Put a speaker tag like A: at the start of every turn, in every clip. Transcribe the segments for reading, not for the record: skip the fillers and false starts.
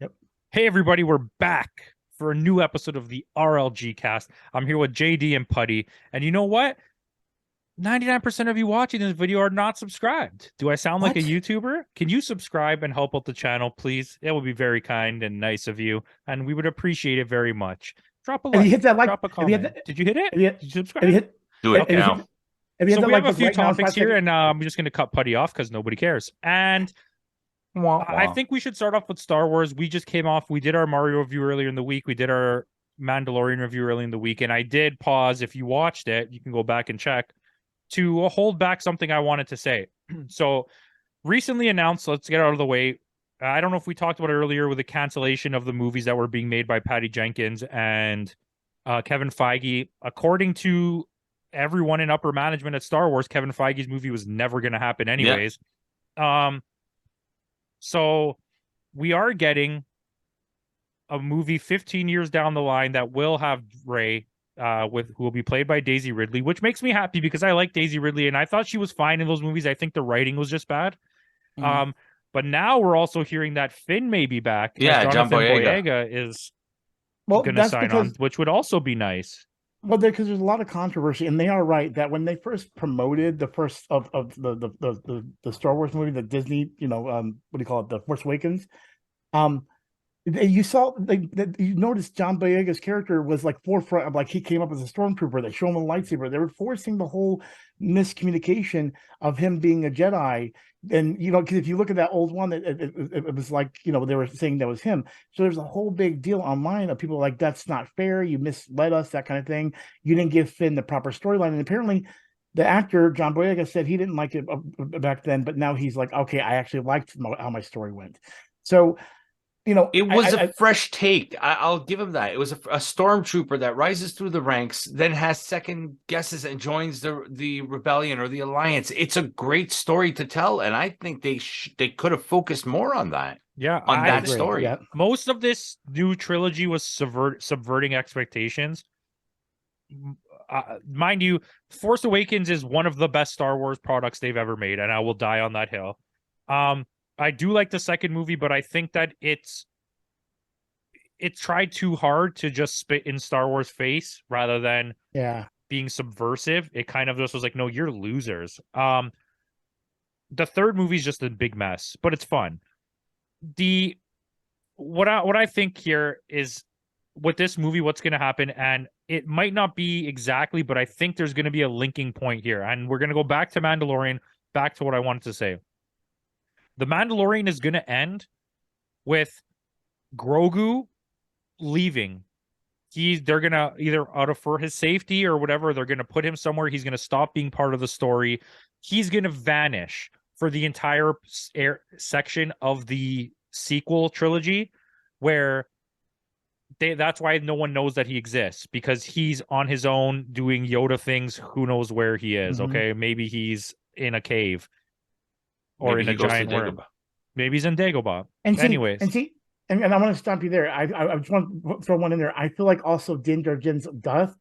A: Yep.
B: Hey, everybody, we're back for a new episode of the RLG cast. I'm here with JD and Putty. And you know what? 99% of you watching this video are not subscribed. Do I sound like a
A: What?
B: YouTuber? Can you subscribe and help out the channel, please? It would be very kind and nice of you, and we would appreciate it very much. Drop a
A: Have you hit
B: like,
A: that like?
B: drop a
A: Have you hit
B: comment.
A: that?
B: Did you hit it?
A: Have you hit?
B: Did you
A: Have you
B: subscribe?
A: hit?
C: Do
A: Have
C: it
B: Okay.
A: you
C: now.
A: hit? Have you hit
B: So
A: that
B: we have
A: like
B: a
A: button
B: few
A: right now in
B: topics
A: 5
B: here,
A: seconds?
B: and I'm just going to cut Putty off because nobody cares. And
C: Wah,
B: I
C: wah.
B: think we should start off with Star Wars. We just came off. We did our Mario review earlier in the week. We did our Mandalorian review early in the week, and I did pause. If you watched it, you can go back and check to hold back something I wanted to say. So recently announced. Let's get out of the way. I don't know if we talked about it earlier with the cancellation of the movies that were being made by Patty Jenkins and Kevin Feige. According to everyone in upper management at Star Wars, Kevin Feige's movie was never going to happen
C: Yeah.
B: anyways. So we are getting a movie 15 years down the line that will have Rey with who will be played by Daisy Ridley, which makes me happy because I like Daisy Ridley and I thought she was fine in those movies. I think the writing was just bad.
A: Mhm.
B: But now we're also hearing that Finn may be back as
C: Yeah, John
B: Jonathan
C: Boyega.
B: Boyega is
A: Well,
B: going to
A: that's
B: sign on,
A: because
B: which would also be nice.
A: because there's a lot of controversy, and they are right that when they first promoted the first of the Star Wars movie, the Disney, what do you call it, the Force Awakens, um, you saw you noticed John Boyega's character was like forefront of, like, he came up as a stormtrooper. They show him a lightsaber. They were forcing the whole miscommunication of him being a Jedi. And because if you look at that old one, it was like, they were saying that was him. So there's a whole big deal online of people like, that's not fair. You misled us, that kind of thing. You didn't give Finn the proper storyline. And apparently the actor John Boyega said he didn't like it back then, but now he's like, okay, I actually liked how my story went. So
C: It was a fresh take. I'll give him that. It was a stormtrooper that rises through the ranks, then has second guesses and joins the rebellion or the alliance. It's a great story to tell, and I think they could have focused more on that.
B: Yeah,
C: On
A: I
C: that
A: agree.
C: story.
A: Yeah.
B: most of this new trilogy was subverting expectations. Mind you, Force Awakens is one of the best Star Wars products they've ever made, and I will die on that hill. I do like the second movie, but I think that it tried too hard to just spit in Star Wars face rather than being subversive. It kind of just was like, no, you're losers. The third movie is just a big mess, but it's fun. The what I think here is with this movie, what's going to happen, and it might not be exactly, but I think there's going to be a linking point here, and we're going to go back to Mandalorian, back to what I wanted to say. The Mandalorian is going to end with Grogu leaving. They're gonna either out of for his safety or whatever, they're gonna put him somewhere. He's gonna stop being part of the story. He's gonna vanish for the entire section of the sequel trilogy, where that's why no one knows that he exists, because he's on his own doing Yoda things. Who knows where he is?
A: Mhm.
B: Okay, maybe he's in a cave or
C: Maybe
B: in
C: he
B: a
C: goes to
B: giant worm.
C: Dagobah.
B: Maybe he's in Dagobah.
A: And
B: Anyways,
A: and I want to stop you there. I just want to throw one in there. I feel like also Din Djarin's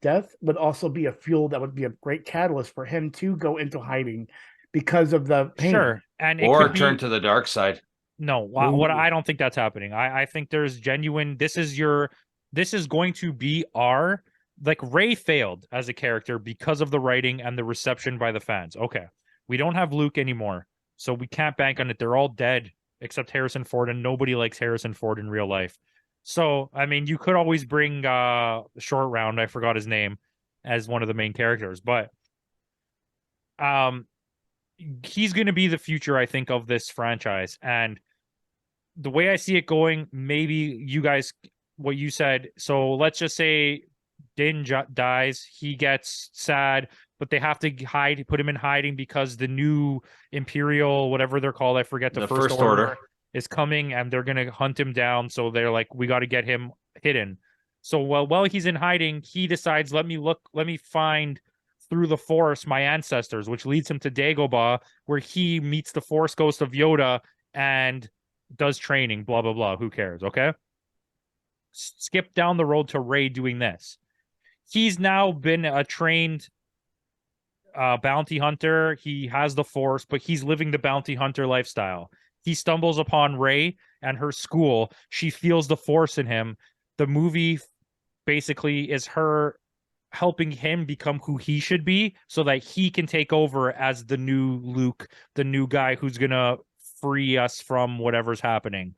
A: death would also be a fuel that would be a great catalyst for him to go into hiding because of the pain.
B: sure, and it
C: Or
B: could
C: turn
B: be
C: to the dark side.
B: no. What I don't think that's happening. I think there's genuine. This is going to be our, like, Rey failed as a character because of the writing and the reception by the fans. Okay, we don't have Luke anymore, so we can't bank on it. They're all dead except Harrison Ford, and nobody likes Harrison Ford in real life. So, I mean, you could always bring Short Round, I forgot his name, as one of the main characters, but um he's going to be the future, I think, of this franchise. And the way I see it going, maybe you guys, what you said. So let's just say Din dies, he gets sad, but they have to put him in hiding because the new Imperial, whatever they're called, I forget, the first order is coming, and they're gonna hunt him down. So they're like, we got to get him hidden. So while he's in hiding, he decides, let me find through the Force my ancestors, which leads him to Dagobah, where he meets the Force ghost of Yoda and does training. Blah blah blah. Who cares? Okay. Skip down the road to Rey doing this. He's now been a trained bounty hunter. He has the Force, but he's living the bounty hunter lifestyle. He stumbles upon Rey and her school. She feels the Force in him. The movie basically is her helping him become who he should be so that he can take over as the new Luke, the new guy who's going to free us from whatever's happening.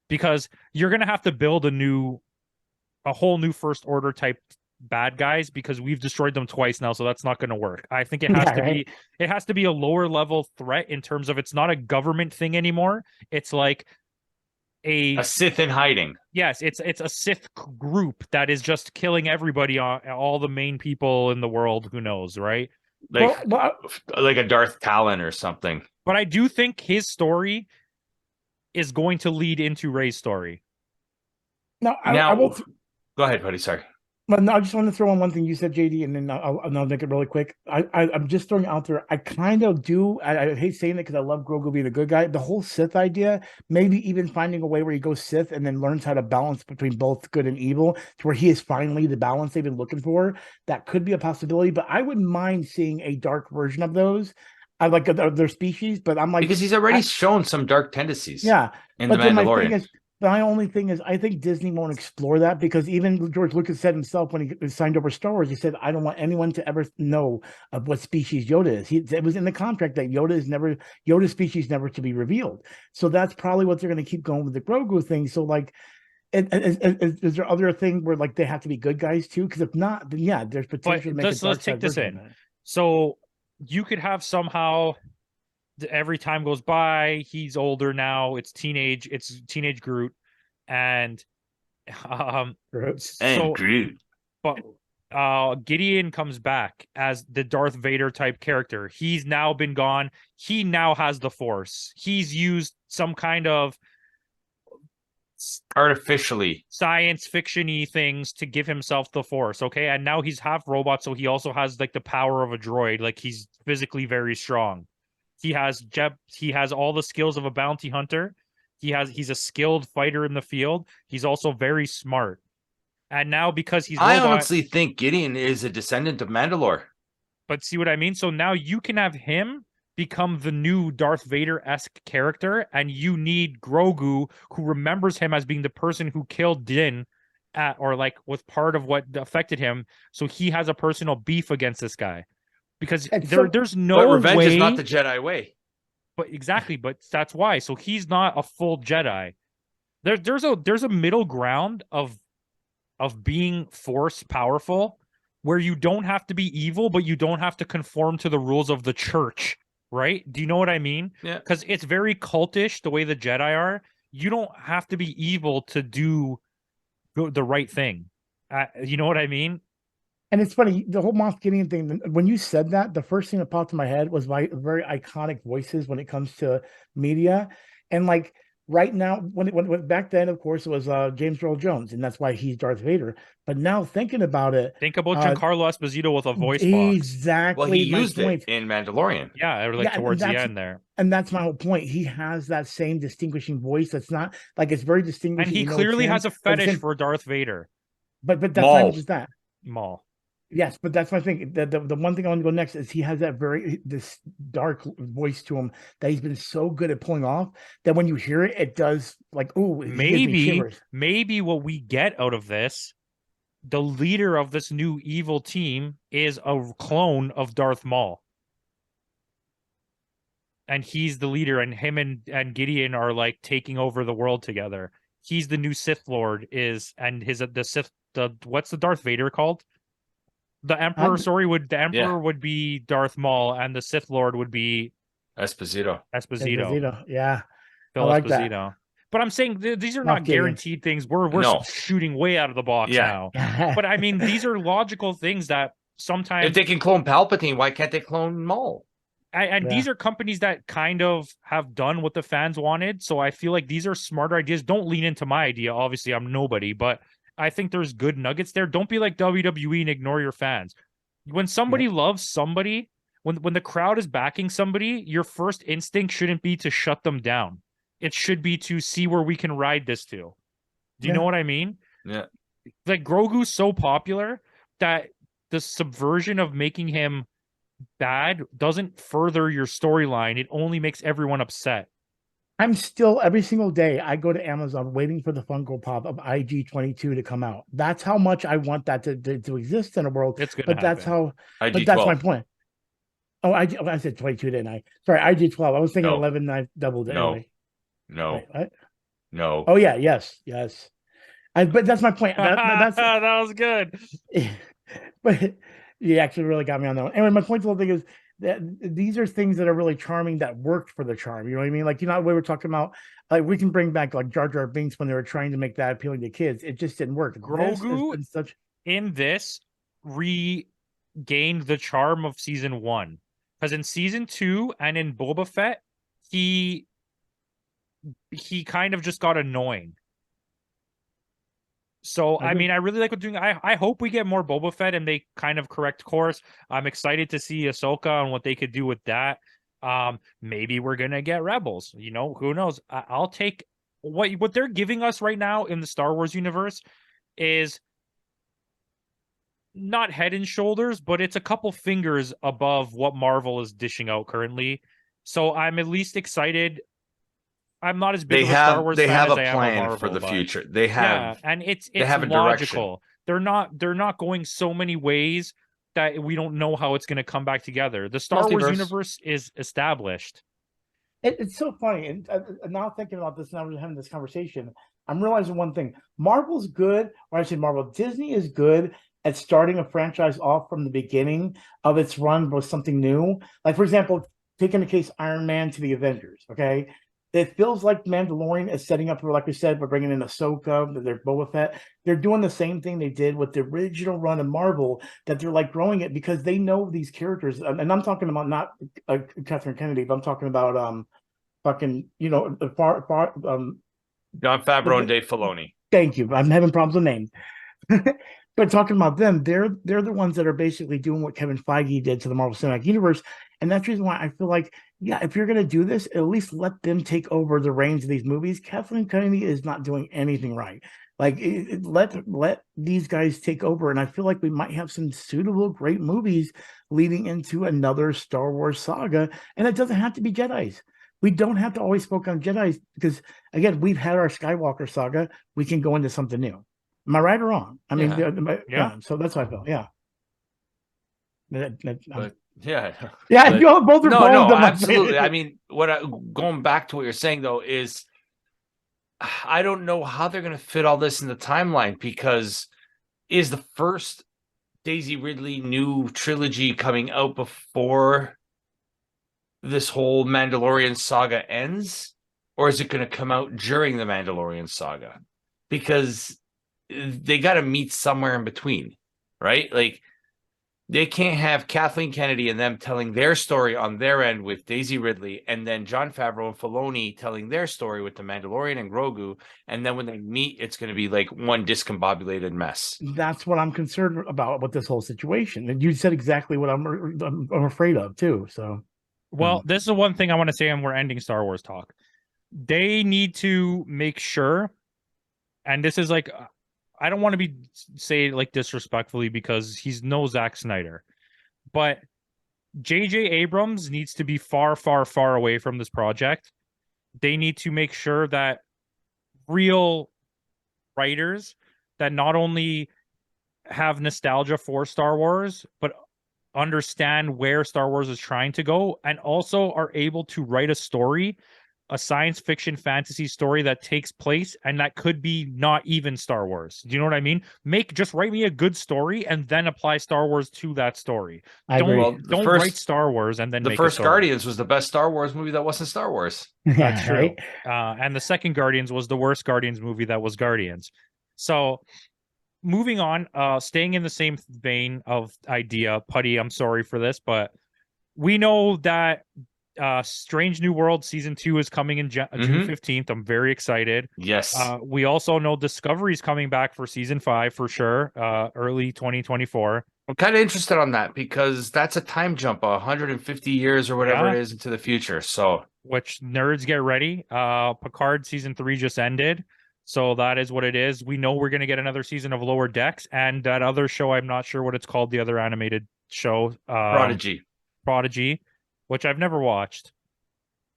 B: Because you're going to have to build a whole new First Order type bad guys because we've destroyed them twice now, so that's not going to work. I think it has to be a lower level threat in terms of it's not a government thing anymore. It's like a
C: Sith in hiding.
B: Yes, it's a Sith group that is just killing everybody, all the main people in the world. Who knows, right?
C: Like a Darth Talon or something.
B: But I do think his story is going to lead into Rey's story.
A: Now, I will.
C: Go ahead, buddy. Sorry.
A: But no, I just want to throw on one thing you said, JD, and then I'll make it really quick. I'm just throwing out there. I kind of do. I hate saying it because I love Grogu being a good guy. The whole Sith idea, maybe even finding a way where he goes Sith and then learns how to balance between both good and evil, to where he is finally the balance they've been looking for. That could be a possibility. But I wouldn't mind seeing a dark version of those. I like their species, but I'm like,
C: because he's already shown some dark tendencies.
A: Yeah,
C: in the Mandalorian.
A: My only thing is, I think Disney won't explore that because even George Lucas said himself when he signed over Star Wars, he said, I don't want anyone to ever know of what species Yoda is. It was in the contract that Yoda's species never to be revealed. So that's probably what they're going to keep going with the Grogu thing. So like, is there other thing where like they have to be good guys too? Because if not, then yeah, there's potential to make a
B: let's take this in. So you could have somehow, every time goes by, he's older now. It's teenage Groot, and
C: Groot.
B: But Gideon comes back as the Darth Vader type character. He's now been gone. He now has the Force. He's used some kind of
C: artificially
B: science fiction-y things to give himself the Force. Okay, and now he's half robot, so he also has like the power of a droid. Like he's physically very strong. He has all the skills of a bounty hunter. He's a skilled fighter in the field. He's also very smart. And now because he's
C: I honestly think Gideon is a descendant of Mandalore.
B: But see what I mean? So now you can have him become the new Darth Vader-esque character, and you need Grogu, who remembers him as being the person who killed Din, or like was part of what affected him. So he has a personal beef against this guy. Because there's no
C: but revenge
B: way,
C: is not the Jedi way.
B: But exactly, but that's why. So he's not a full Jedi. There's a middle ground of being Force powerful, where you don't have to be evil, but you don't have to conform to the rules of the church, right? Do you know what I mean?
C: Yeah.
B: Because it's very cultish the way the Jedi are. You don't have to be evil to do the right thing. You know what I mean?
A: And it's funny, the whole Moff Gideon thing, when you said that, the first thing that popped in my head was my very iconic voices when it comes to media. And like right now, when back then, of course, it was James Earl Jones, and that's why he's Darth Vader. But now thinking about it,
B: think about Giancarlo Esposito with a voice
A: box. Exactly.
C: Well, he used it in Mandalorian.
B: Yeah, like towards the end there.
A: And that's my whole point. He has that same distinguishing voice. That's not like it's very distinguishing.
B: And he clearly has a fetish for Darth Vader.
A: But that's not just that.
B: Maul.
A: Yes, but that's my thing. The one thing I want to go next is he has that this dark voice to him that he's been so good at pulling off that when you hear it, it does like, ooh,
B: maybe what we get out of this, the leader of this new evil team is a clone of Darth Maul. And he's the leader, and him and Gideon are like taking over the world together. He's the new Sith Lord what's the Darth Vader called? The Emperor, would be Darth Maul, and the Sith Lord would be
C: Esposito.
A: Yeah.
B: Phil Esposito. But I'm saying these are not guaranteed things. We're shooting way out of the box now. But I mean, these are logical things that sometimes,
C: if they can clone Palpatine, why can't they clone Maul?
B: And these are companies that kind of have done what the fans wanted. So I feel like these are smarter ideas. Don't lean into my idea. Obviously, I'm nobody, but I think there's good nuggets there. Don't be like WWE and ignore your fans. When somebody loves somebody, when the crowd is backing somebody, your first instinct shouldn't be to shut them down. It should be to see where we can ride this to. Do you know what I mean?
C: Yeah.
B: Like Grogu's so popular that the subversion of making him bad doesn't further your storyline. It only makes everyone upset.
A: I'm still every single day I go to Amazon waiting for the Funko Pop of IG-22 to come out. That's how much I want that to exist in the world.
B: It's gonna
A: But that's
B: happen.
A: how. But that's my
C: IG-12.
A: point. Oh, I said 22, didn't I? Sorry, IG-12. I was thinking
C: No.
A: 11. I doubled it
C: No.
A: anyway.
C: No.
A: Wait, what?
C: No.
A: Oh yeah, yes. But that's my point. That's
B: that was good.
A: but you actually really got me on that one. Anyway, my point to the whole thing is that these are things that are really charming that worked for the charm. You know what I mean? Like, we were talking about, like, we can bring back like Jar Jar Binks when they were trying to make that appealing to kids. It just didn't work. This has
B: Grogu
A: been such
B: in this regained the charm of season 1, because in season 2 and in Boba Fett, he kind of just got annoying. So, I mean, I really like what doing. I hope we get more Boba Fett and they kind of correct course. I'm excited to see Ahsoka and what they could do with that. Maybe we're gonna get Rebels. You know, who knows? I'll take what they're giving us right now in the Star Wars universe is not head and shoulders, but it's a couple fingers above what Marvel is dishing out currently. So I'm at least excited. I'm not as big of a Star Wars fan as I am a Marvel,
C: for the
B: but
C: future. They have,
B: yeah, and it's
C: have a
B: logical. They're not going so many ways that we don't know how it's going to come back together. The Star Wars
C: Multiverse.
B: universe is established.
A: It's so funny. And now thinking about this, now we're having this conversation, I'm realizing one thing. Marvel's good, or I say Marvel, Disney is good at starting a franchise off from the beginning of its run with something new. Like, for example, taking the case Iron Man to the Avengers, okay? It feels like Mandalorian is setting up for, like we said, we're bringing in Ahsoka, there's Boba Fett. They're doing the same thing they did with the original run of Marvel, that they're like growing it because they know these characters. And I'm talking about not Catherine Kennedy, but I'm talking about fucking,
C: John Favreau and Dave Filoni.
A: Thank you. I'm having problems with names. But talking about them, they're the ones that are basically doing what Kevin Feige did to the Marvel Cinematic Universe. And that's the reason why I feel like, yeah, if you're going to do this, at least let them take over the reins of these movies. Kathleen Kennedy is not doing anything right. Like, let these guys take over. And I feel like we might have some suitable, great movies leading into another Star Wars saga. And it doesn't have to be Jedis. We don't have to always focus on Jedis because, again, we've had our Skywalker saga. We can go into something new. Am I right or wrong? I mean, yeah. So that's how I felt. Yeah.
C: But yeah,
A: yeah,
C: but,
A: you both are
C: no, absolutely. I mean, going back to what you're saying though is, I don't know how they're going to fit all this in the timeline, because is the first Daisy Ridley new trilogy coming out before this whole Mandalorian saga ends, or is it going to come out during the Mandalorian saga? Because they got to meet somewhere in between, right? Like, they can't have Kathleen Kennedy and them telling their story on their end with Daisy Ridley, and then Jon Favreau and Filoni telling their story with the Mandalorian and Grogu, and then when they meet, it's going to be like one discombobulated mess.
A: That's what I'm concerned about with this whole situation. And you said exactly what I'm afraid of too. So,
B: well, this is one thing I want to say, and we're ending Star Wars talk. They need to make sure, and this is like, I don't want to say like disrespectfully because he's no Zack Snyder, but J.J. Abrams needs to be far, far, far away from this project. They need to make sure that real writers that not only have nostalgia for Star Wars, but understand where Star Wars is trying to go, and also are able to write a story, a science fiction fantasy story that takes place and that could be not even Star Wars. Do you know what I mean? Just write me a good story and then apply Star Wars to that story. Don't write Star Wars and then
C: the
B: make
C: first
B: a story.
C: Guardians was the best Star Wars movie that wasn't Star Wars.
B: That's true. And the second Guardians was the worst Guardians movie that was Guardians. So moving on, staying in the same vein of idea, Putty, I'm sorry for this, but we know that Strange New World season 2 is coming in June 15th. I'm very excited.
C: Yes.
B: We also know Discovery's coming back for season 5 for sure, early 2024.
C: I'm kind of interested on that because that's a time jump, 150 years or whatever it is into the future. So,
B: which nerds get ready. Picard season 3 just ended. So that is what it is. We know we're going to get another season of Lower Decks, and that other show, I'm not sure what it's called, the other animated show. Prodigy, which I've never watched.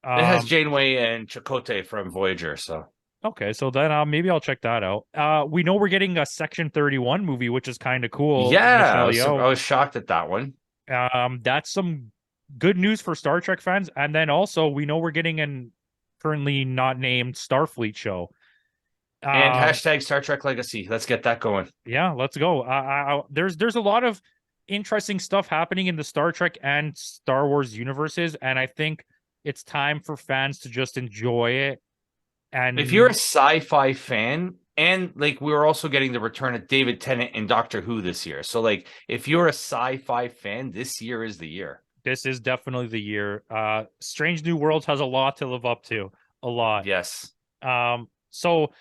C: It has Janeway and Chakotay from Voyager, so
B: Okay, so then maybe I'll check that out. We know we're getting a Section 31 movie, which is kind of cool.
C: yeah,
B: Michelle
C: I was shocked at that one.
B: That's some good news for Star Trek fans. And then also we know we're getting an currently not named Starfleet show.
C: And hashtag Star Trek Legacy. Let's get that going.
B: Yeah, let's go. There's a lot of interesting stuff happening in the Star Trek and Star Wars universes, and I think it's time for fans to just enjoy it. And
C: if you're a sci-fi fan, and like we were also getting the return of David Tennant in Doctor Who this year, so like if you're a sci-fi fan, this year is the year.
B: This is definitely the year. Strange New Worlds has a lot to live up to, a lot.
C: Yes.
B: So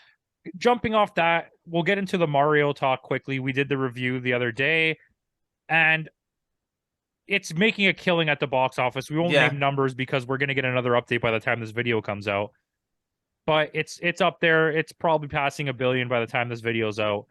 B: jumping off that, we'll get into the Mario talk quickly. We did the review the other day, and it's making a killing at the box office. We won't name numbers because we're going to get another update by the time this video comes out. But it's up there. It's probably passing $1 billion by the time this video's out.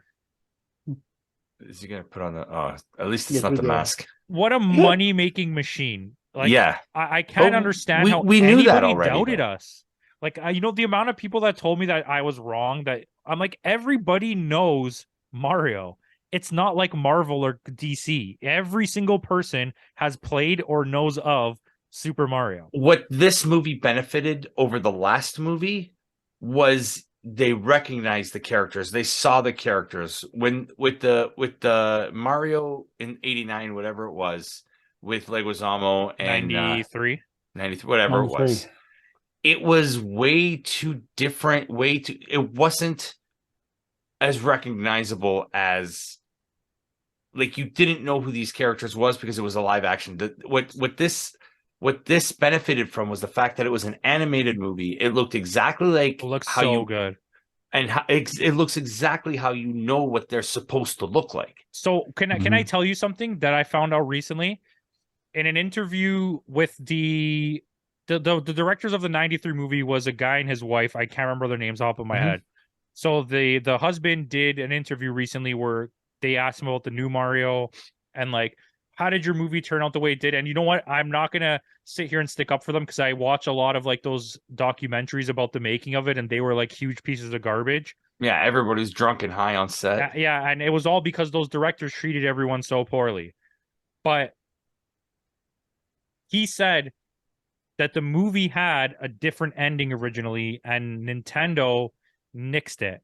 C: Is he going to put on the... at least it's not the mask.
B: What a money-making machine. Like,
C: yeah.
B: I can't understand how
C: we knew that already,
B: doubted us. Like, the amount of people that told me that I was wrong, that I'm like, everybody knows Mario. It's not like Marvel or DC. Every single person has played or knows of Super Mario.
C: What this movie benefited over the last movie was they recognized the characters. They saw the characters with the Mario in '89, whatever it was, with Leguizamo and
B: 93,
C: whatever 93. It was. It was way too different. It wasn't as recognizable as, like, you didn't know who these characters was because it was a live action. What this benefited from was the fact that it was an animated movie. It looked exactly like
B: good,
C: and it looks exactly how you know what they're supposed to look like.
B: So can I tell you something that I found out recently in an interview with the directors of the '93 movie? Was a guy and his wife. I can't remember their names off of my head. So the husband did an interview recently where they asked him about the new Mario and like, how did your movie turn out the way it did? And you know what? I'm not going to sit here and stick up for them because I watch a lot of like those documentaries about the making of it, and they were like huge pieces of garbage.
C: Yeah, everybody's drunk and high on set.
B: Yeah, and it was all because those directors treated everyone so poorly. But he said that the movie had a different ending originally, and Nintendo nixed it.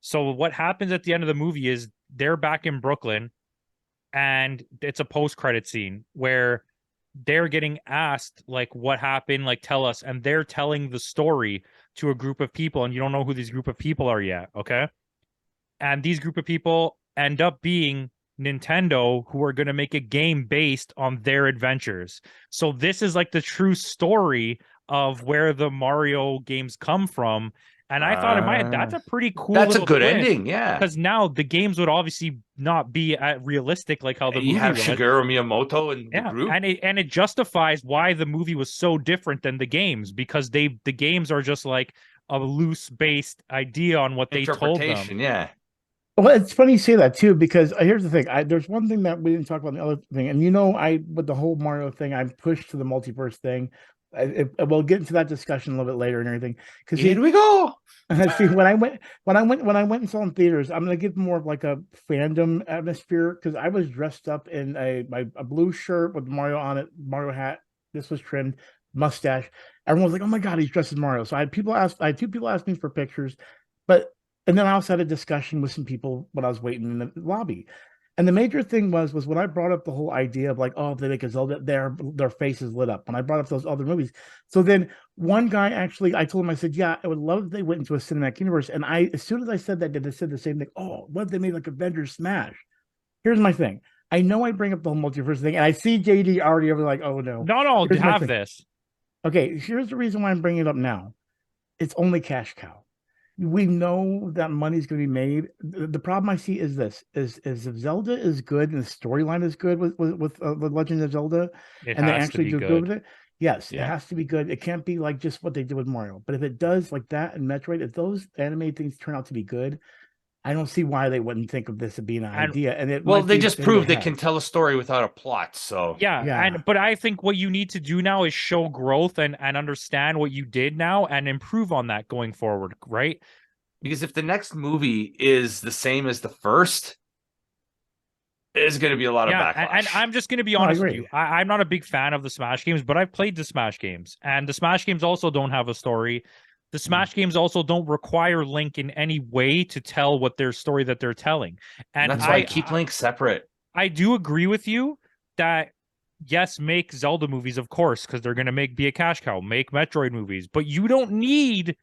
B: So what happens at the end of the movie is they're back in Brooklyn, and it's a post-credit scene where they're getting asked, like, what happened, like, tell us, and they're telling the story to a group of people, and you don't know who these group of people are yet, okay? And these group of people end up being Nintendo, who are going to make a game based on their adventures. So this is like the true story of where the Mario games come from. And I thought in my head, that's a pretty cool.
C: That's a good ending, yeah.
B: Because now the games would obviously not be realistic like how the movie
C: have
B: was.
C: Shigeru Miyamoto in the group,
B: and it justifies why the movie was so different than the games, because the games are just like a loose based idea on what they told them.
C: Yeah.
A: Well, it's funny you say that too, because here's the thing. There's one thing that we didn't talk about, the other thing, and with the whole Mario thing, I'm pushed to the multiverse thing. We'll get into that discussion a little bit later and everything. Because
C: here we go.
A: See, when I went and saw in theaters, I'm gonna give more of like a fandom atmosphere, because I was dressed up in a blue shirt with Mario on it, Mario hat. This was trimmed, mustache. Everyone was like, "Oh my god, he's dressed as Mario." So I had two people ask me for pictures, and then I also had a discussion with some people when I was waiting in the lobby. And the major thing was when I brought up the whole idea of like, oh, if they make a Zelda, their faces lit up. When I brought up those other movies. So then one guy actually, I told him, I said, yeah, I would love if they went into a cinematic universe. And as soon as I said that, they said the same thing. Oh, what if they made like Avengers Smash? Here's my thing. I know I bring up the whole multiverse thing, and I see JD already over like, oh no.
B: No, have this.
A: Okay, here's the reason why I'm bringing it up now. It's only cash cow. We know that money's going to be made. The problem I see is this: is if Zelda is good and the storyline is good with the Legend of Zelda, and they actually do good with it, yes, it has to be good. It can't be like just what they did with Mario. But if it does like that and Metroid, if those animated things turn out to be good, I don't see why they wouldn't think of this as being an idea. And it
C: well,
A: might
C: they
A: be
C: just
A: in
C: proved
A: their
C: they can
A: head.
C: tell a story without a plot. So
B: Yeah, but I think what you need to do now is show growth and understand what you did now and improve on that going forward, right?
C: because if the next movie is the same as the first, there's going to be a lot of backlash.
B: And I'm just going to be honest with you. I'm not a big fan of the Smash games, but I've played the Smash games, and the Smash games also don't have a story. The Smash games also don't require Link in any way to tell what their story that they're telling. And
C: that's why I keep Link separate. I
B: do agree with you that yes, make Zelda movies, of course, because they're going to be a cash cow. Make Metroid movies, but you don't need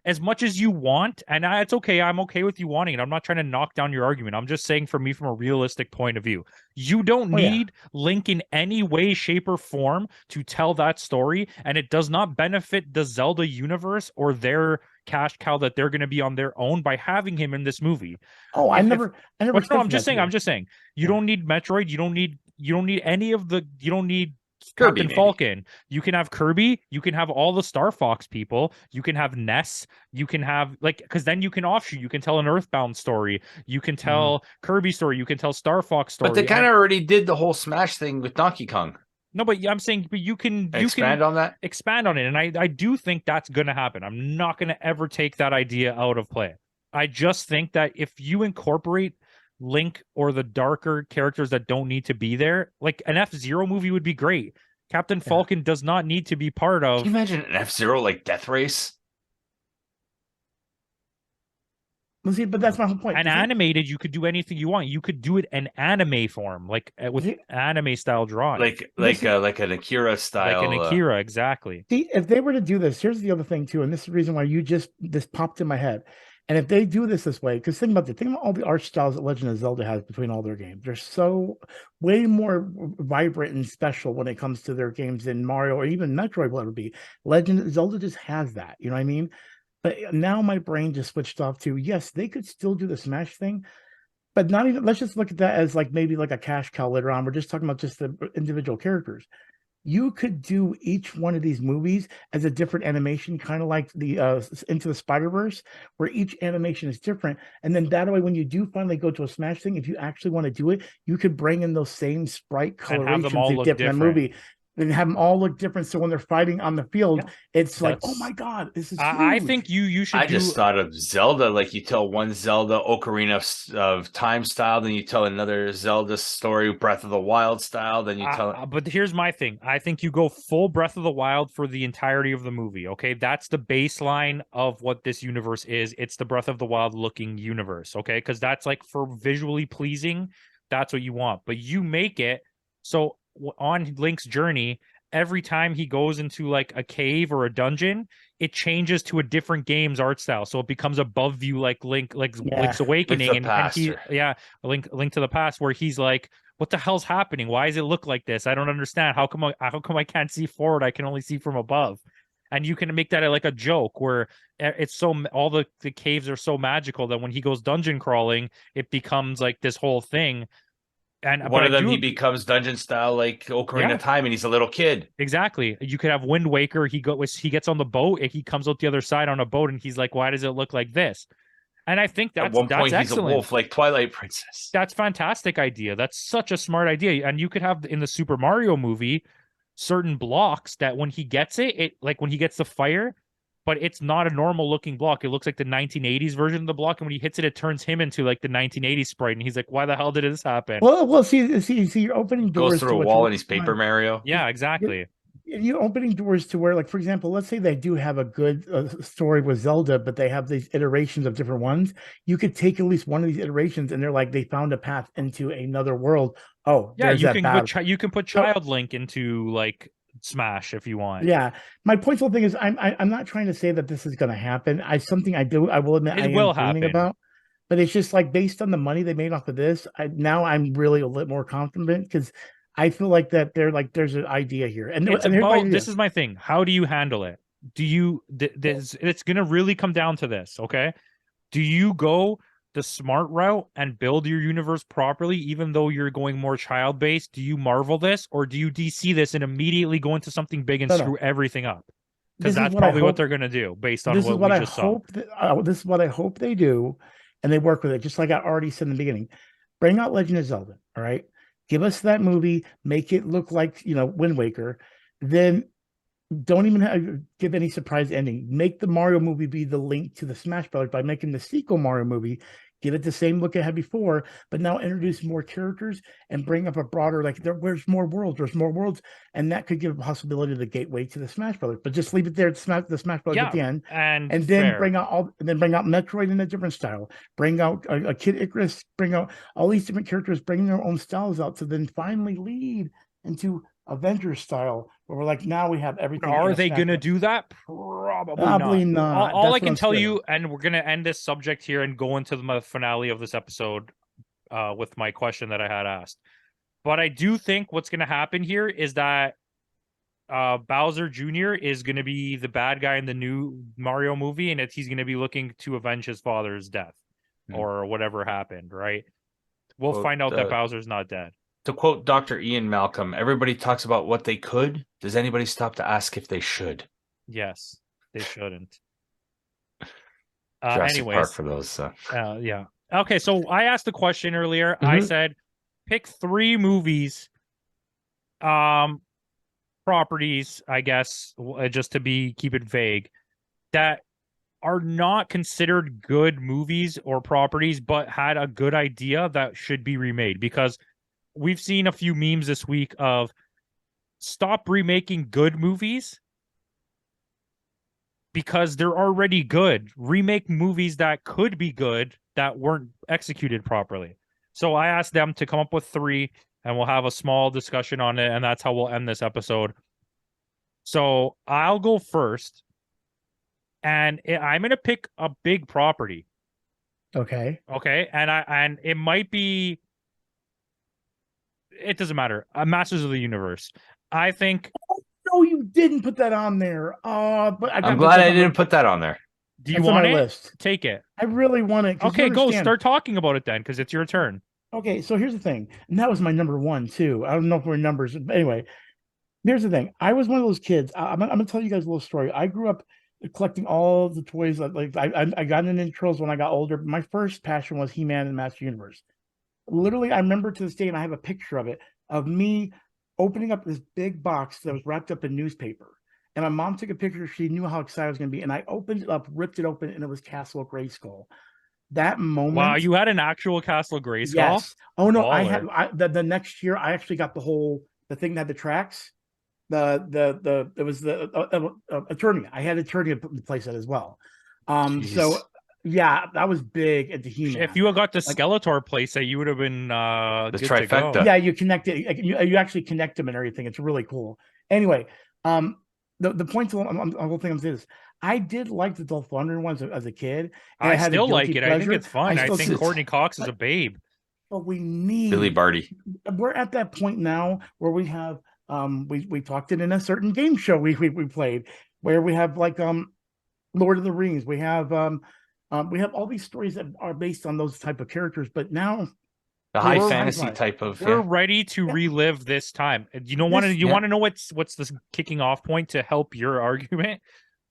B: as much as you want, and it's okay. I'm okay with you wanting it. I'm not trying to knock down your argument. I'm just saying, for me, from a realistic point of view, you don't need Link in any way, shape, or form to tell that story, and it does not benefit the Zelda universe or their cash cow that they're going to be on their own by having him in this movie.
A: Oh, I never.
B: No, I'm just saying. You don't need Metroid. You don't need any of the. You don't need Captain Falcon. You can have Kirby. You can have all the Star Fox people. You can have Ness. You can have because then you can offshoot. You can tell an Earthbound story. You can tell Kirby story. You can tell Star Fox story.
C: But they kind of already did the whole Smash thing with Donkey Kong.
B: No, but I'm saying, but you can
C: expand on that.
B: Expand on it, and I do think that's going to happen. I'm not going to ever take that idea out of play. I just think that if you incorporate Link or the darker characters that don't need to be there, like an F-Zero movie would be great. Captain Falcon does not need to be part of.
C: Can you imagine an F-Zero like Death Race?
A: Well, see, but that's my whole point.
B: And animated, you could do anything you want. You could do it in anime form, like with anime style drawing,
C: like an Akira style,
B: like an Akira, exactly.
A: See, if they were to do this, here's the other thing too, and this is the reason why this popped in my head. And if they do this way, because think about all the art styles that Legend of Zelda has between all their games. They're so way more vibrant and special when it comes to their games than Mario or even Metroid will ever be. Zelda just has that, you know what I mean? But now my brain just switched off to, yes, they could still do the Smash thing, but not even, let's just look at that as like maybe like a cash cow later on. We're just talking about just the individual characters. You could do each one of these movies as a different animation, kind of like the Into the Spider-Verse, where each animation is different. And then that way, when you do finally go to a Smash thing, if you actually want to do it, you could bring in those same sprite colorations you did in a movie. And have them all look different, so when they're fighting on the field, it's like, oh my god, this is huge.
B: I think you should.
C: I just thought of Zelda, like you tell one Zelda Ocarina of Time style, then you tell another Zelda story Breath of the Wild style, then you tell.
B: But here's my thing: I think you go full Breath of the Wild for the entirety of the movie. Okay, that's the baseline of what this universe is. It's the Breath of the Wild looking universe. Okay, because that's like for visually pleasing. That's what you want, but you make it so. On Link's journey, every time he goes into like a cave or a dungeon, it changes to a different game's art style. So it becomes above view, like Link's Awakening, and he Link to the Past, where he's like, "What the hell's happening? Why does it look like this? I don't understand. How come I can't see forward? I can only see from above." And you can make that like a joke where it's so all the caves are so magical that when he goes dungeon crawling, it becomes like this whole thing. And
C: one of them, he becomes dungeon style, like Ocarina of Time, and he's a little kid.
B: Exactly. You could have Wind Waker. He gets on the boat, and he comes out the other side on a boat, and he's like, "Why does it look like this?" And I think that's
C: at one point
B: excellent.
C: He's a wolf, like Twilight Princess.
B: That's fantastic idea. That's such a smart idea. And you could have in the Super Mario movie certain blocks that when he gets it like when he gets the fire. But it's not a normal looking block. It looks like the 1980s version of the block. And when he hits it, it turns him into like the 1980s sprite. And he's like, why the hell did this happen?
A: Well, see, you're opening doors.
C: Goes through a wall and he's Paper Mario.
B: Yeah, exactly.
A: You're opening doors to where, like, for example, let's say they do have a good story with Zelda, but they have these iterations of different ones. You could take at least one of these iterations and they're like, they found a path into another world. Oh,
B: yeah, you can put Child Link into like Smash if you want.
A: Yeah, my point the thing is I'm not trying to say that this is going to happen. I will admit
B: it will happen
A: about, but it's just like based on the money they made off of this, now I'm really a little more confident because I feel like that there's an idea here. And
B: this is my thing. How do you handle it? Do you it's going to really come down to this, okay? Do you go the smart route and build your universe properly, even though you're going more child-based? Do you Marvel this, or do you DC this and immediately go into something big and screw everything up? Because that's probably what they're going to do based on what we just saw.
A: This is what I hope they do, and they work with it, just like I already said in the beginning. Bring out Legend of Zelda, all right? Give us that movie, make it look like, Wind Waker. Then don't even give any surprise ending. Make the Mario movie be the link to the Smash Brothers by making the sequel Mario movie. Give it the same look it had before, but now introduce more characters and bring up a broader, there's more worlds, and that could give a possibility of the gateway to the Smash Brothers. But just leave it there, the Smash Brothers at the end,
B: and
A: then bring out Metroid in a different style. Bring out a Kid Icarus. Bring out all these different characters, bring their own styles out, to then finally lead into Avengers style, where we're like, now we have everything.
B: Are they going to do that? Probably
A: not.
B: All I can tell you, and we're going to end this subject here and go into the finale of this episode with my question that I had asked. But I do think what's going to happen here is that Bowser Jr. is going to be the bad guy in the new Mario movie, and he's going to be looking to avenge his father's death or whatever happened, right? We'll find out that Bowser's not dead.
C: To quote Dr. Ian Malcolm, everybody talks about what they could. Does anybody stop to ask if they should?
B: Yes, they shouldn't.
C: Jurassic
B: anyways,
C: Park for those.
B: Yeah. Okay, so I asked the question earlier. I said, pick 3 movies, properties, I guess, just to keep it vague, that are not considered good movies or properties, but had a good idea that should be remade. Because we've seen a few memes this week of stop remaking good movies because they're already good. Remake movies that could be good that weren't executed properly. So I asked them to come up with 3, and we'll have a small discussion on it, and that's how we'll end this episode. So I'll go first, and I'm going to pick a big property.
A: Okay.
B: And it might be, it doesn't matter. Masters of the Universe. I think.
A: Oh, no, you didn't put that on there. But
C: I'm glad I didn't put that on there.
B: Do you want it?
A: List.
B: Take it.
A: I really want it.
B: Okay, go start talking about it then, because it's your turn.
A: Okay, so here's the thing, and that was my number 1 too. I don't know if we're numbers, but anyway, here's the thing. I was one of those kids. I'm gonna tell you guys a little story. I grew up collecting all of the toys. Like I got into intros when I got older. But my first passion was He-Man and Master Universe. Literally, I remember to this day, and I have a picture of it, of me opening up this big box that was wrapped up in newspaper. And my mom took a picture. She knew how excited I was going to be. And I opened it up, ripped it open, and it was Castle Grayskull. That moment.
B: Wow, you had an actual Castle Grayskull?
A: Yes. Oh, no,
B: Baller.
A: I had the next year, I actually got the thing that had the tracks. It was the Eternia. I had Eternia to place that as well. So yeah, that was big at the He-Man.
B: If you had got the Skeletor playset, you would have been the
C: trifecta.
A: Yeah, you connect it. You actually connect them and everything. It's really cool. Anyway, the point to the whole thing is this: I did like the Dolph Lundgren ones as a kid.
B: I still like it.
A: Pleasure.
B: I think it's fun. I think Courtney Cox is a babe.
A: But we need
C: Billy Barty.
A: We're at that point now where we have we talked it in a certain game show we played, where we have like Lord of the Rings. We have all these stories that are based on those type of characters, but now
C: the high fantasy type of.
B: We're ready to relive this time. You want to know what's the kicking off point to help your argument?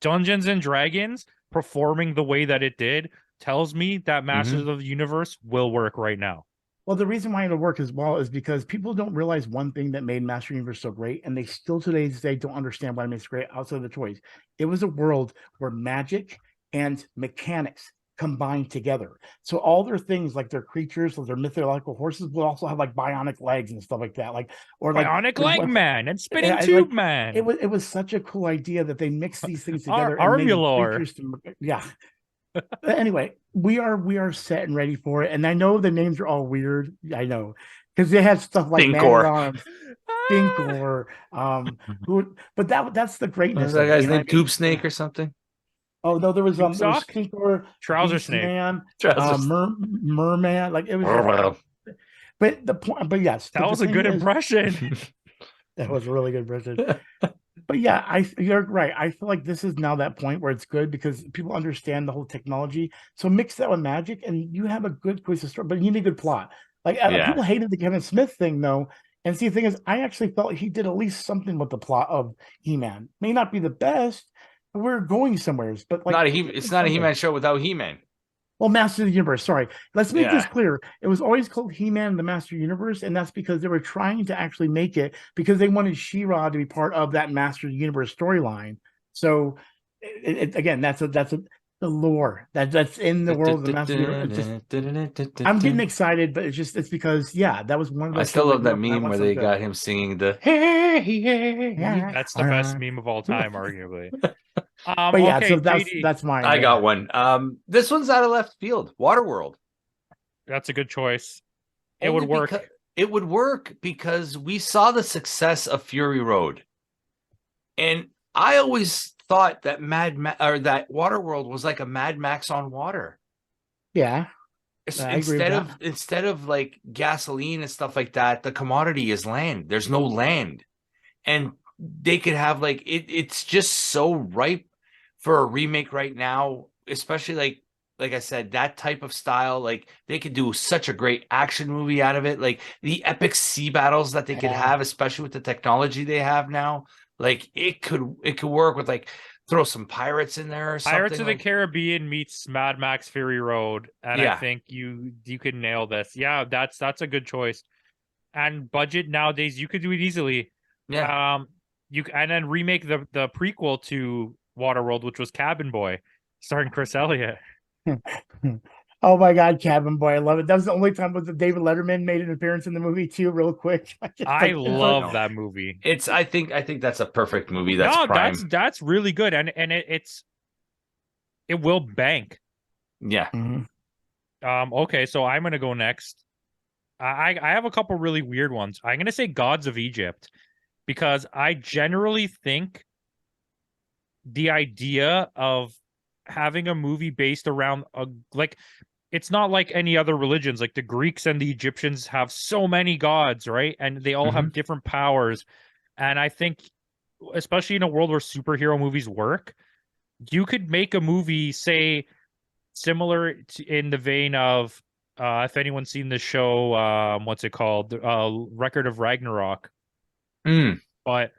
B: Dungeons and Dragons performing the way that it did tells me that Masters of the Universe will work right now.
A: Well, the reason why it'll work as well is because people don't realize one thing that made Master Universe so great, and they still today don't understand why it makes it great outside of the toys. It was a world where magic and mechanics combined together. So all their things, like their creatures, like their mythological horses, will also have like bionic legs and stuff like that.
B: Bionic leg man and spinning tube man.
A: It was such a cool idea that they mixed these things together.
B: Armulor.
A: Yeah. But anyway, we are set and ready for it. And I know the names are all weird. I know. Because they had stuff like
C: Stinkor.
A: But that's the greitness.
C: Was that guy's name Tube Snake or something?
A: Oh no, there was Stinkor,
B: Trouser Snake,
A: Man, Merman. Like it was. But the point. But yes,
B: that was a good impression.
A: That was a really good impression. But yeah, you're right. I feel like this is now that point where it's good because people understand the whole technology. So mix that with magic, and you have a good quiz story. But you need a good plot. Like people hated the Kevin Smith thing though. And see, the thing is, I actually felt he did at least something with the plot of He-Man. May not be the best, but we're going somewhere. But like,
C: it's not a He-Man show without He-Man.
A: Well, Master of the Universe. Sorry. Let's make this
C: Yeah.
A: clear. It was always called He-Man and the Master Universe, and that's because they were trying to actually make it because they wanted She-Ra to be part of that Master of the Universe storyline. So, again, that's the lore that's in the world of the Master Universe. I'm getting excited, but it's because that was one of those.
C: I still
A: things
C: love
A: like,
C: that
A: nope, I
C: meme
A: want
C: where they
A: something
C: got
A: good.
C: him singing the hey.
B: That's the best meme of all time, arguably.
A: But yeah,
B: Okay,
A: so
B: JD.
A: that's mine.
C: I
A: yeah.
C: got one. This one's out of left field. Waterworld.
B: That's a good choice. It
C: Only
B: would work.
C: It would work because we saw the success of Fury Road, and I always thought that that Waterworld was like a Mad Max on water.
A: Yeah. I agree with that.
C: Instead of like gasoline and stuff like that, the commodity is land. There's no land, and they could have like it's just so ripe for a remake right now, especially like I said, that type of style. Like they could do such a great action movie out of it, like the epic sea battles that they could have, especially with the technology they have now. Like it could work with like throw some pirates in there or something.
B: Pirates of the Caribbean meets Mad Max Fury Road, and
C: Yeah.
B: I think you could nail this. Yeah, that's a good choice. And budget nowadays, you could do it easily.
C: Yeah.
B: And then remake the prequel to Waterworld, which was Cabin Boy, starring Chris Elliott.
A: Oh my God, Cabin Boy, I love it. That was the only time that David Letterman made an appearance in the movie too, real quick.
B: I love that movie.
C: I think that's a perfect movie. That's prime.
B: That's really good, and it will bank.
C: Yeah.
A: Mm-hmm.
B: Okay, so I'm gonna go next. I have a couple really weird ones. I'm gonna say Gods of Egypt because I generally think the idea of having a movie based around it's not like any other religions. Like the Greeks and the Egyptians have so many gods, right? And they all have different powers. And I think, especially in a world where superhero movies work, you could make a movie, say, similar in the vein of, if anyone's seen the show, what's it called? Record of Ragnarok. But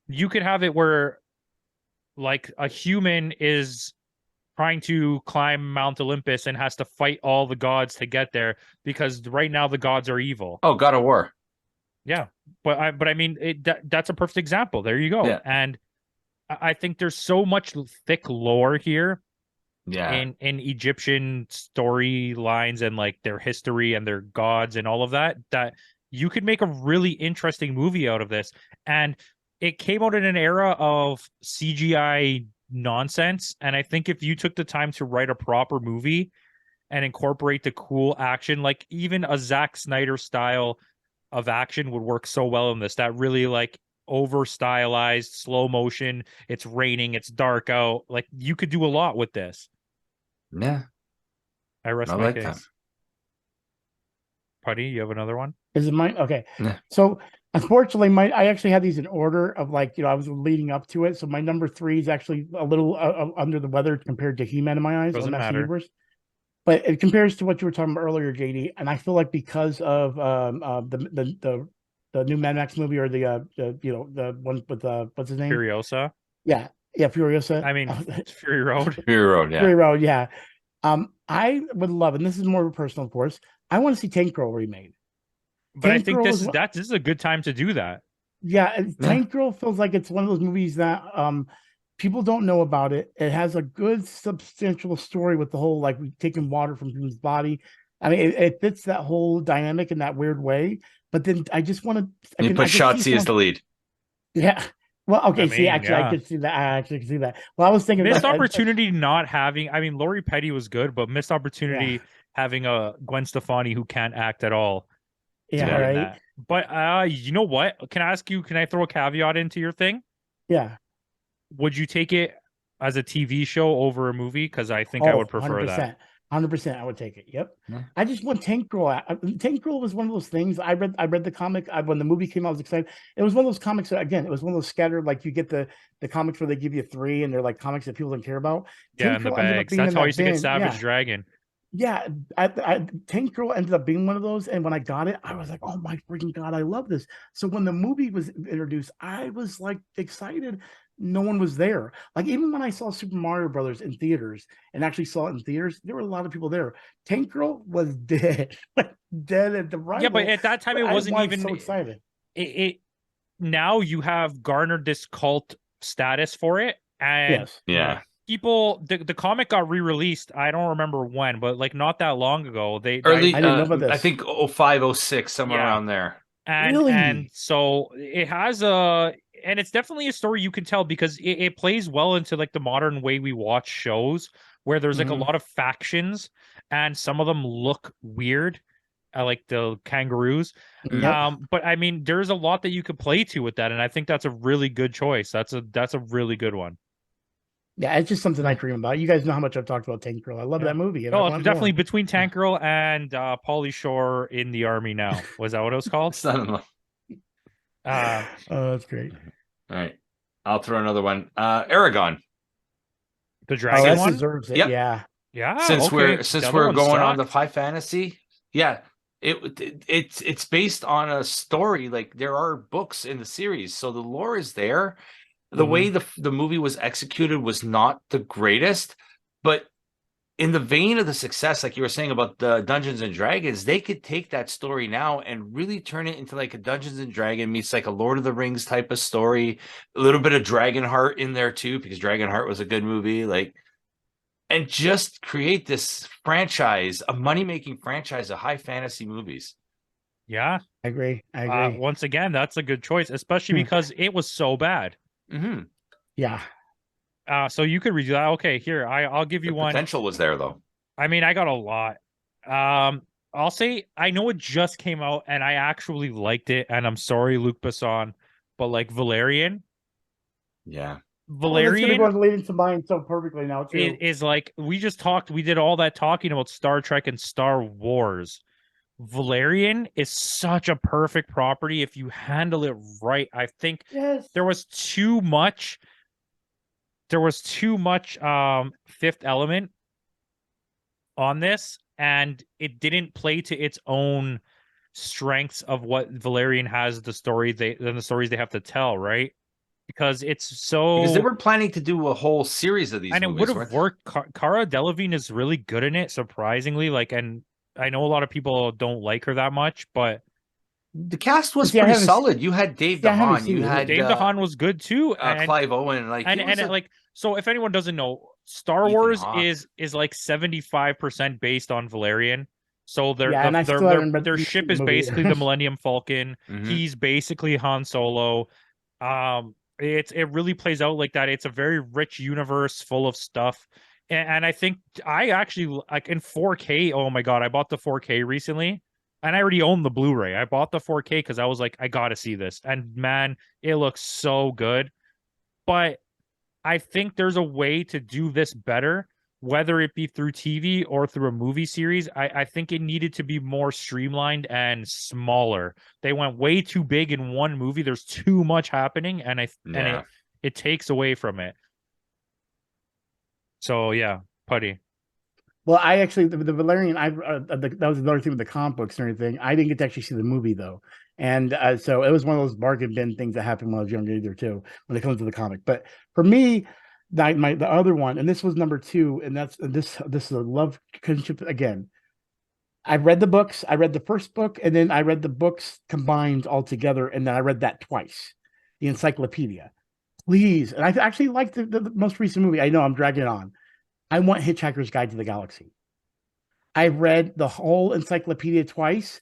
B: you could have it where, like, a human is trying to climb Mount Olympus and has to fight all the gods to get there because right now the gods are evil.
C: Oh, God of War.
B: Yeah, but I mean that's a perfect example. There you go.
C: Yeah.
B: And I think there's so much thick lore here.
C: Yeah.
B: In Egyptian storylines and like their history and their gods and all of that you could make a really interesting movie out of this. And it came out in an era of CGI nonsense, and I think if you took the time to write a proper movie and incorporate the cool action, like even a Zack Snyder style of action would work so well in this. That really like over stylized slow motion, it's raining, it's dark out, like you could do a lot with this.
C: Yeah,
B: I rest my
C: like
B: case.
C: that.
B: Putty, you have another one?
A: Is it mine? Okay.
C: Yeah.
A: So unfortunately, I actually had these in order of like, I was leading up to it. So my number 3 is actually a little under the weather compared to He-Man in my eyes.
B: Doesn't matter.
A: Universe. But it compares to what you were talking about earlier, JD. And I feel like because of the new Mad Max movie, or the one with what's his name?
B: Furiosa.
A: Yeah, Furiosa.
B: I mean, Fury Road.
C: Fury Road, yeah.
A: Fury Road, yeah. I would love, and this is more personal, of course, I want to see Tank Girl remade.
B: But Tank I think this is a good time to do that.
A: Yeah, Tank Girl feels like it's one of those movies that people don't know about it. It has a good substantial story with the whole like taking water from people's body. I mean, it fits that whole dynamic in that weird way. But then I just want to.
C: You put Shotzi as the lead.
A: Yeah. Well, okay. I could see that. I actually could see that. Well, I was thinking
B: missed opportunity not having. I mean, Lori Petty was good, but missed opportunity having a Gwen Stefani who can't act at all.
A: Yeah, right.
B: But you know what? Can I ask you? Can I throw a caveat into your thing?
A: Yeah.
B: Would you take it as a TV show over a movie? Because I think I would prefer
A: 100%.
B: that.
A: 100%, I would take it. Yep.
C: Yeah.
A: I just want Tank Girl. Tank Girl was one of those things. I read the comic. When the movie came out, I was excited. It was one of those comics that, again, it was one of those scattered, like you get the comics where they give you 3 and they're like comics that people don't care about.
B: Yeah, in the bags. That's how I used to get Savage Dragon.
A: Yeah, Tank Girl ended up being one of those, and when I got it, I was like, "Oh my freaking god, I love this!" So when the movie was introduced, I was like excited, no one was there. Like even when I saw Super Mario Brothers in theaters and actually saw it in theaters, there were a lot of people there. Tank Girl was dead, like dead at the rival.
B: Yeah, but at that time it wasn't even
A: so excited.
B: It now you have garnered this cult status for it, and
A: Yes,
C: Yeah.
B: people, the comic got re-released. I don't remember when, but like not that long ago.
C: Early,
A: I didn't know about this.
C: I think 05, 06, somewhere
B: Yeah.
C: around there.
B: and
A: Really?
B: and so it has a, and it's definitely a story you can tell because it plays well into like the modern way we watch shows, where there's like a lot of factions and some of them look weird, like the kangaroos.
A: Yep.
B: But I mean, there's a lot that you could play to with that, and I think that's a really good choice. That's a really good one.
A: Yeah, it's just something I dream about. You guys know how much I've talked about Tank Girl. I love that movie. And I
B: Oh,
A: want
B: it's definitely
A: more.
B: between Tank Girl and Pauly Shore in the Army now. Was that what it was called?
C: Son-in-law.
B: Uh,
A: Oh, that's great.
C: All right. I'll throw another one. Aragon.
B: the
A: Oh,
B: dragon
A: that
B: one.
A: deserves it.
C: Yep.
A: Yeah.
B: Yeah.
C: Since
B: okay.
C: we're
B: The other
C: we're
B: one
C: going on the
B: sucked.
C: high fantasy, yeah, it's based on a story. Like there are books in the series, so the lore is there. The way the movie was executed was not the greatest, but in the vein of the success, like you were saying about the Dungeons and Dragons, they could take that story now and really turn it into like a Dungeons and Dragon meets like a Lord of the Rings type of story, a little bit of Dragonheart in there too, because Dragonheart was a good movie, like, and just create this franchise, a money-making franchise of high fantasy movies.
B: Yeah.
A: I agree.
B: Once again, that's a good choice, especially because it was so bad.
A: Yeah.
B: So you could redo that. Okay, here I'll give you
C: The
B: one.
C: potential was there though.
B: I mean, I got a lot. I'll say I know it just came out and I actually liked it, and I'm sorry, Luc Besson, but like Valerian.
C: Yeah.
B: Valerian
A: Oh, leading to mine so perfectly now too.
B: is like we did all that talking about Star Trek and Star Wars. Valerian is such a perfect property if you handle it right. I think there was too much Fifth Element on this, and it didn't play to its own strengths of what Valerian has, the stories they have to tell, right? Because
C: they were planning to do a whole series of these
B: and
C: movies,
B: it would have worked. Cara Delevingne is really good in it, surprisingly. Like, and I know a lot of people don't like her that much, but
C: the cast was pretty solid. You had Dave DeHaan. You had
B: Dave DeHaan was good too, and
C: Clive Owen. Like,
B: like, so if anyone doesn't know, Star Wars is like 75% based on Valerian. So their ship is basically the Millennium Falcon. He's basically Han Solo. It really plays out like that. It's a very rich universe full of stuff. And I think I actually like in 4K. Oh my God, I bought the 4K recently. And I already own the Blu-ray. I bought the 4K because I was like, I gotta see this. And man, it looks so good. But I think there's a way to do this better, whether it be through TV or through a movie series. I think it needed to be more streamlined and smaller. They went way too big in one movie. There's too much happening, and it takes away from it. So yeah, Putty.
A: Well, I actually the Valerian. That was another thing with the comic books and everything. I didn't get to actually see the movie though, and so it was one of those bargain bin things that happened when I was younger either too. When it comes to the comic, but for me, the other one, and this was number 2, and this is a love kinship again. I read the books. I read the first book, and then I read the books combined all together, and then I read that twice, the encyclopedia. Please, and I actually liked the most recent movie. I know I'm dragging it on. I want Hitchhiker's Guide to the Galaxy. I read the whole encyclopedia twice.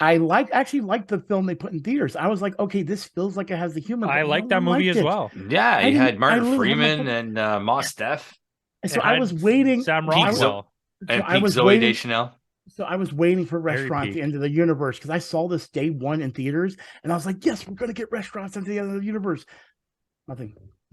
A: I actually liked the film they put in theaters. I was like, okay, this feels like it has the humor.
B: I like that movie as well.
C: Yeah, you had Martin Freeman and Mos Def.
A: So I was waiting.
B: Sam Rockwell
C: and Pete Zoe Deschanel.
A: So I was waiting for Restaurant at the End of the Universe because I saw this day one in theaters, and I was like, yes, we're going to get Restaurants at the End of the Universe.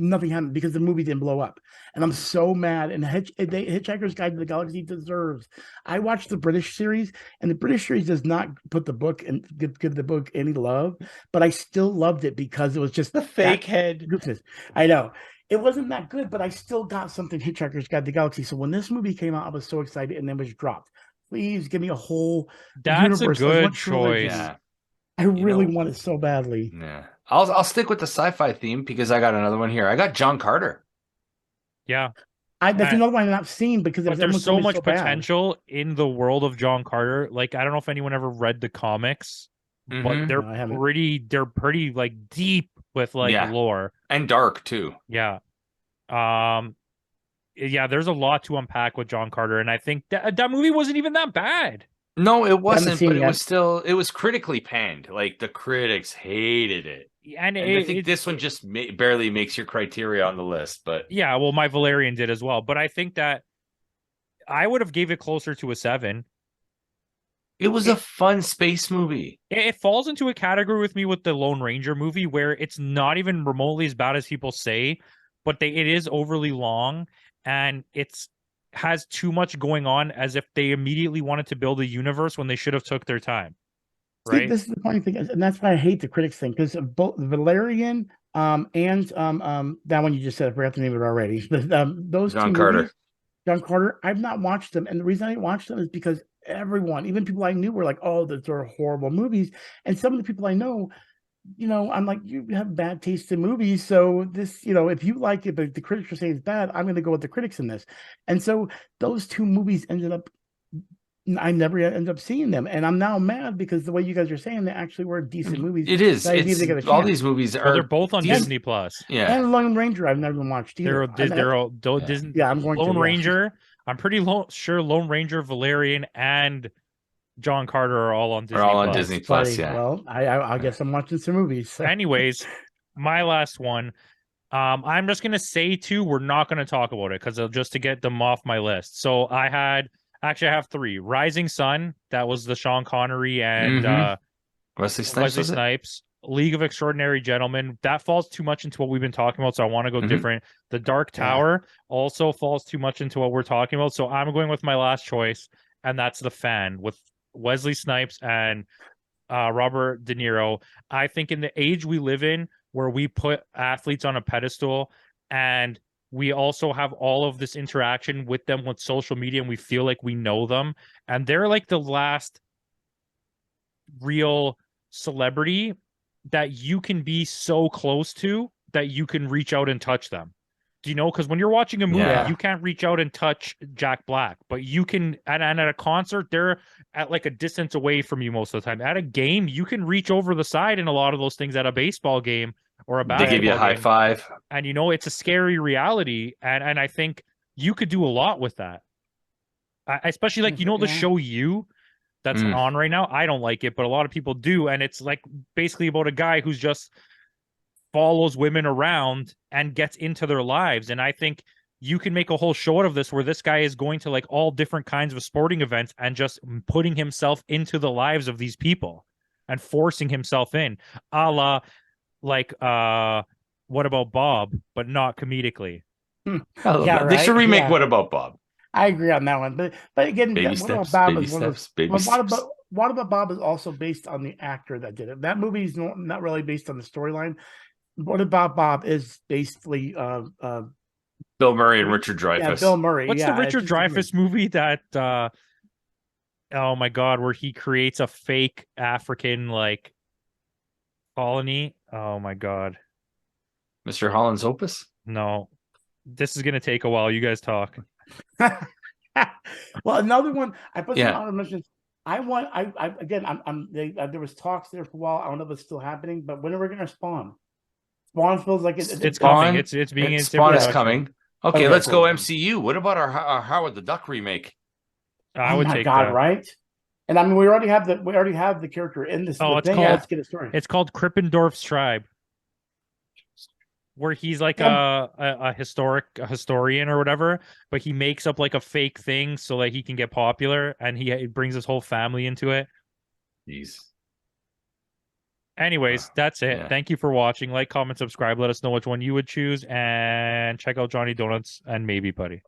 A: Nothing happened because the movie didn't blow up, and I'm so mad. And Hitchhiker's Guide to the Galaxy deserves. I watched the British series, and the British series does not put the book and give the book any love, but I still loved it because it was just
D: the fake head.
A: Goodness. I know it wasn't that good, but I still got something. Hitchhiker's Guide to the Galaxy. So when this movie came out, I was so excited, and then was dropped. Please give me a whole.
B: That's
A: universe.
B: A good choice.
C: Yeah.
A: I really want it so badly.
C: Yeah. I'll stick with the sci-fi theme because I got another one here. I got John Carter.
B: Yeah.
A: That's another one I've not seen because
B: But there's so much
A: bad.
B: potential in the world of John Carter. Like, I don't know if anyone ever read the comics, but
A: No, I haven't.
B: they're pretty like deep with like
C: Yeah.
B: lore
C: And dark too.
B: Yeah. Yeah, there's a lot to unpack with John Carter, and I think that movie wasn't even that bad.
C: No, it wasn't,
A: seen
C: but
A: it
C: it
A: yet.
C: was still, it was critically panned. Like the critics hated it.
B: And
C: I think this one just barely makes your criteria on the list, but
B: yeah, well, my Valerian did as well, but I think that I would have gave it closer to a 7.
C: it was a fun space movie.
B: It falls into a category with me with the Lone Ranger movie where it's not even remotely as bad as people say, but it is overly long and it's has too much going on as if they immediately wanted to build a universe when they should have took their time. Right.
A: See, this is the funny thing, and that's why I hate the critics thing, because both Valerian and that one you just said, I forgot the name of it already. Those
C: John
A: two
C: Carter.
A: movies, John Carter, I've not watched them, and the reason I didn't watch them is because everyone, even people I knew, were like, "Oh, those are horrible movies," and some of the people I know, I'm like, you have bad taste in movies, so this, if you like it, but the critics are saying it's bad, I'm going to go with the critics in this, and so those two movies ended up. I never ended up seeing them, and I'm now mad because the way you guys are saying they actually were decent movies.
C: It is.
A: It's
C: all these movies are.
B: They're both on Disney Plus.
C: Yeah,
A: and Lone Ranger I've never watched either.
B: They're all Disney.
A: Yeah, I'm going
B: Lone
A: to,
B: Ranger. I'm pretty sure Lone Ranger, Valerian, and John Carter are all on Disney.
C: Are all on
B: Plus.
C: Disney Plus. Yeah.
A: Well, I guess I'm watching some movies. So.
B: Anyways, my last one. I'm just gonna say 2. We're not gonna talk about it because just to get them off my list. So I have 3. Rising Sun. That was the Sean Connery and
C: Wesley Snipes.
B: League of Extraordinary Gentlemen. That falls too much into what we've been talking about, so I want to go different. The Dark Tower also falls too much into what we're talking about, so I'm going with my last choice, and that's The Fan with Wesley Snipes and Robert De Niro. I think in the age we live in, where we put athletes on a pedestal and we also have all of this interaction with them with social media, and we feel like we know them, and they're like the last real celebrity that you can be so close to that you can reach out and touch them. Do you know? Because when you're watching a movie, you can't reach out and touch Jack Black, but you can. And at a concert, they're at like a distance away from you most of the time. At a game, you can reach over the side in a lot of those things. At a baseball game or a basketball game,
C: they give you a high five,
B: and it's a scary reality. And I think you could do a lot with that. Especially like the show that's on right now. I don't like it, but a lot of people do, and it's like basically about a guy who's just follows women around and gets into their lives. And I think you can make a whole show out of this where this guy is going to like all different kinds of sporting events and just putting himself into the lives of these people and forcing himself in, a la like What About Bob, but not comedically.
C: They should remake What About Bob.
A: I agree on that one, but again, What About Bob is also based on the actor that did it. That movie is not really based on the storyline. What About Bob is basically
C: Bill Murray and Richard Dreyfuss.
A: Yeah, Bill Murray.
B: What's the Richard Dreyfuss movie that oh my god, where he creates a fake African like colony? Oh my god.
C: Mr. Holland's Opus?
B: No. This is gonna take a while. You guys talk.
A: Well, another one I put some honorable mentions. There was talks there for a while. I don't know if it's still happening, but when are we going to Spawn? Spawn feels like
B: it's coming. It's being in
C: Spawn is coming. Okay, let's go MCU. What about our Howard the Duck remake?
B: I would take
A: God,
B: that.
A: right? And I mean, we already have the character in this.
B: Oh,
A: let's get a story.
B: It's called Krippendorf's Tribe, where he's like a historian or whatever, but he makes up like a fake thing so that he can get popular, and he brings his whole family into it.
C: Jeez.
B: Anyways, that's it. Thank you for watching. Like, comment, subscribe. Let us know which one you would choose, and check out Johnny Donuts and maybe Putty.